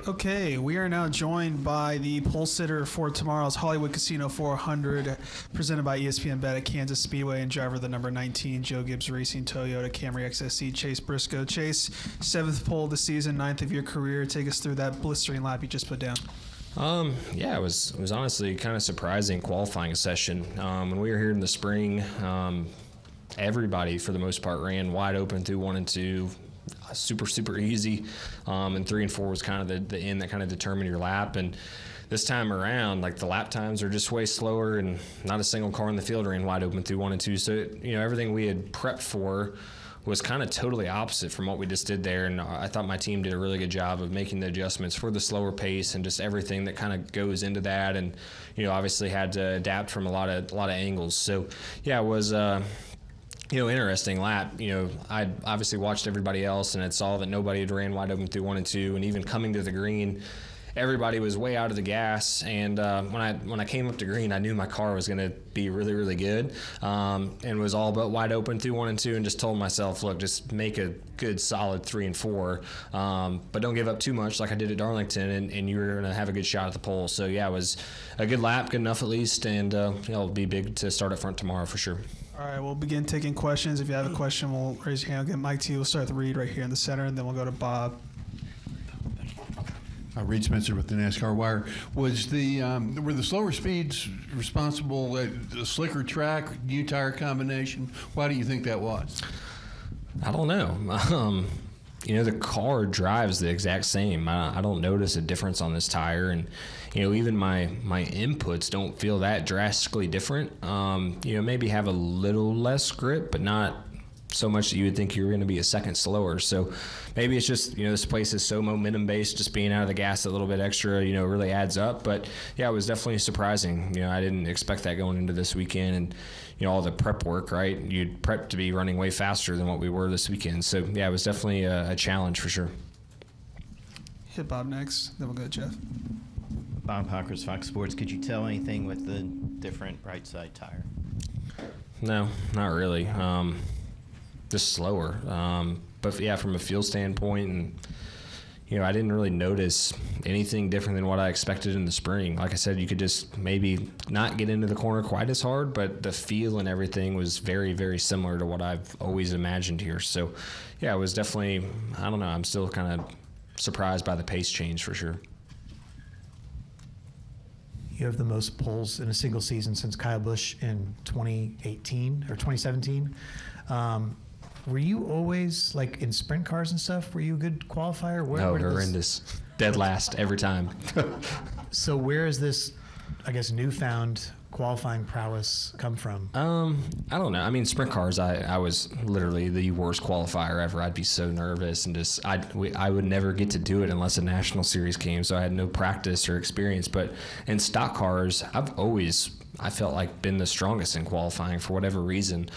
Okay, we are now joined by the pole sitter for tomorrow's Hollywood Casino 400, presented by ESPN Bet at Kansas Speedway, and driver of the number 19 Joe Gibbs Racing Toyota Camry XSE, Chaase Briscoe. Chaase, 7th pole of the season, 9th of your career. Take us through that blistering lap you just put down. Yeah, it was honestly kind of surprising qualifying session. When we were here in the spring, everybody for the most part ran wide open through 1 and 2. Super easy, and 3 and 4 was kind of the end that kind of determined your lap. And this time around, like, the lap times are just way slower, and not a single car in the field ran wide open through 1 and 2. So everything we had prepped for was kind of totally opposite from what we just did there. And I thought my team did a really good job of making the adjustments for the slower pace and just everything that kind of goes into that. And obviously had to adapt from a lot of angles. So yeah, it was interesting lap. I obviously watched everybody else and had saw that nobody had ran wide open through 1 and 2, and even coming to the green, everybody was way out of the gas. And when I came up to green, I knew my car was going to be really, really good, and was all but wide open through 1 and 2, and just told myself, look, just make a good solid 3 and 4, but don't give up too much like I did at Darlington, and you're going to have a good shot at the pole. So yeah, it was a good lap, good enough at least, and it'll be big to start up front tomorrow for sure. All right, we'll begin taking questions. If you have a question, we'll raise your hand. We'll get Mike to you. We'll start with Reed right here in the center, and then we'll go to Bob. Reed Spencer with the NASCAR Wire. Were the slower speeds responsible? A slicker track, new tire combination? Why do you think that was? I don't know. The car drives the exact same. I don't notice a difference on this tire, and even my inputs don't feel that drastically different. Maybe have a little less grip, but not so much that you would think you were going to be a second slower. So maybe it's just, this place is so momentum based, just being out of the gas a little bit extra, really adds up. But yeah, it was definitely surprising. I didn't expect that going into this weekend, and all the prep work, right? You'd prep to be running way faster than what we were this weekend. So yeah, it was definitely a challenge for sure. Hit Bob next, then we'll go to Jeff. Bob Hawkers, Fox Sports. Could you tell anything with the different right side tire? No, not really. Just slower. But yeah, from a fuel standpoint, and I didn't really notice anything different than what I expected in the spring. Like I said, you could just maybe not get into the corner quite as hard, but the feel and everything was very, very similar to what I've always imagined here. So yeah, it was definitely, I don't know, I'm still kind of surprised by the pace change for sure. You have the most poles in a single season since Kyle Busch in 2018 or 2017. Were you always, like, in sprint cars and stuff, were you a good qualifier? No, horrendous. Dead last every time. So where is this, I guess, newfound qualifying prowess come from? I don't know. I mean, sprint cars, I was literally the worst qualifier ever. I'd be so nervous, and I would never get to do it unless a national series came, so I had no practice or experience. But in stock cars, I've always, I felt like, been the strongest in qualifying for whatever reason.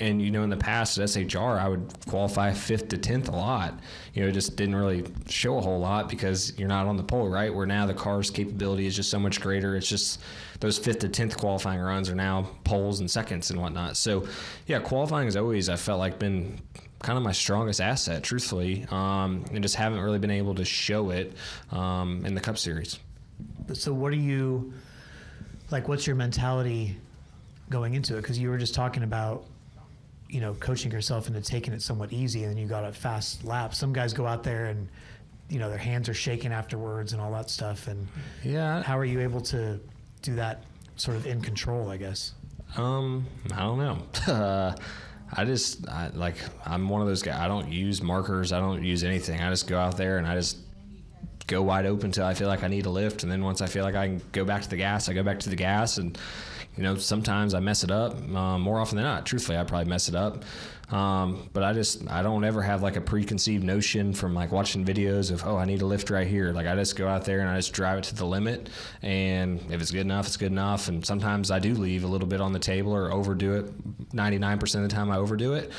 And, in the past at SHR, I would qualify 5th to 10th a lot. It just didn't really show a whole lot because you're not on the pole, right? Where now the car's capability is just so much greater. It's just those 5th to 10th qualifying runs are now poles and seconds and whatnot. So, yeah, qualifying has always, I felt like, been kind of my strongest asset, truthfully, and just haven't really been able to show it in the Cup Series. So what are you, like, what's your mentality going into it? Because you were just talking about, coaching yourself into taking it somewhat easy, and then you got a fast lap. Some guys go out there and, their hands are shaking afterwards and all that stuff. And yeah, how are you able to do that sort of in control, I guess? I don't know. I'm one of those guys. I don't use markers. I don't use anything. I just go out there and I just go wide open till I feel like I need a lift. And then once I feel like I can go back to the gas, I go back to the gas. And sometimes I mess it up. More often than not, truthfully, I probably mess it up. But I don't ever have like a preconceived notion from like watching videos of, I need a lift right here. Like I just go out there and I just drive it to the limit. And if it's good enough, it's good enough. And sometimes I do leave a little bit on the table or overdo it. 99% of the time I overdo it.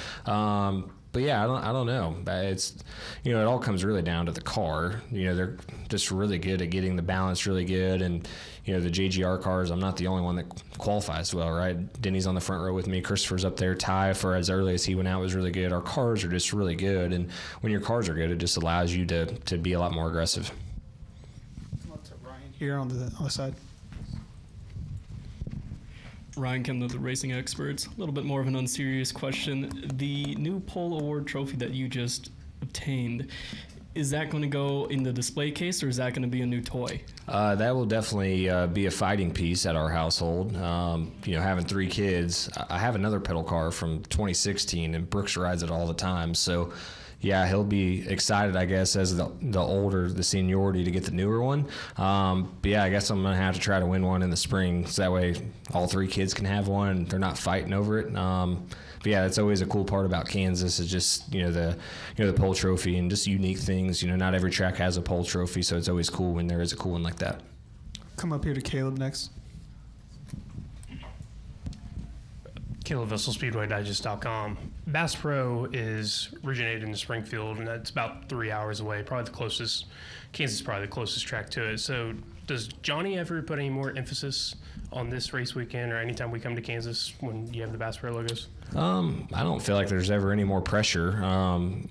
But yeah, I don't know. It's, it all comes really down to the car. They're just really good at getting the balance really good. And, the JGR cars, I'm not the only one that qualifies well, right? Denny's on the front row with me. Christopher's up there. Ty, for as early as he went out, was really good. Our cars are just really good. And when your cars are good, it just allows you to be a lot more aggressive. Come up to Ryan here on the other side. Ryan Kemner, the racing experts. A little bit more of an unserious question. The new Pole Award trophy that you just obtained, is that going to go in the display case, or is that going to be a new toy? That will definitely be a fighting piece at our household. Having 3 kids, I have another pedal car from 2016, and Brooks rides it all the time. So, yeah, he'll be excited, I guess, as the seniority to get the newer one. But yeah, I guess I'm going to have to try to win one in the spring, so that way all 3 kids can have one and they're not fighting over it. But yeah, that's always a cool part about Kansas is just, the pole trophy and just unique things. Not every track has a pole trophy, so it's always cool when there is a cool one like that. Come up here to Caleb next. Caleb Vessel, SpeedwayDigest.com. Bass Pro is originated in Springfield, and that's about 3 hours away. Kansas is probably the closest track to it. So does Johnny ever put any more emphasis on this race weekend or anytime we come to Kansas when you have the Bass Pro logos? I don't feel like there's ever any more pressure.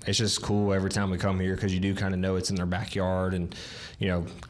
It's just cool every time we come here because you do kind of know it's in their backyard, and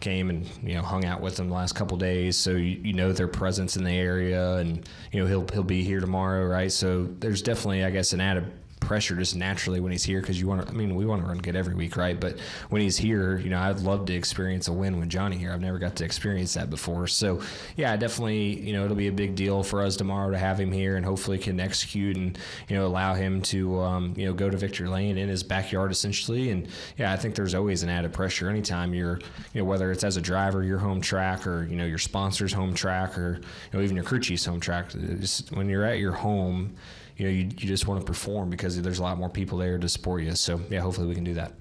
came and hung out with them the last couple days, so you know their presence in the area, and he'll be here tomorrow, right? So there's definitely, I guess, an added pressure just naturally when he's here because we want to run good every week, right? But when he's here, I'd love to experience a win with Johnny here. I've never got to experience that before. So yeah, definitely, it'll be a big deal for us tomorrow to have him here, and hopefully can execute and, allow him to, go to victory lane in his backyard essentially. And yeah, I think there's always an added pressure anytime you're, whether it's as a driver, your home track, or, your sponsor's home track, or, even your crew chief's home track. Just when you're at your home, you just want to perform because there's a lot more people there to support you. So, yeah, hopefully we can do that.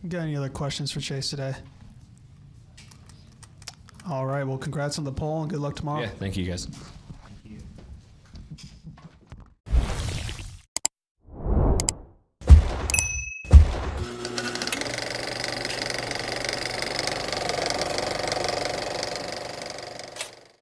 Got any other questions for Chaase today? All right. Well, congrats on the pole and good luck tomorrow. Yeah, thank you guys.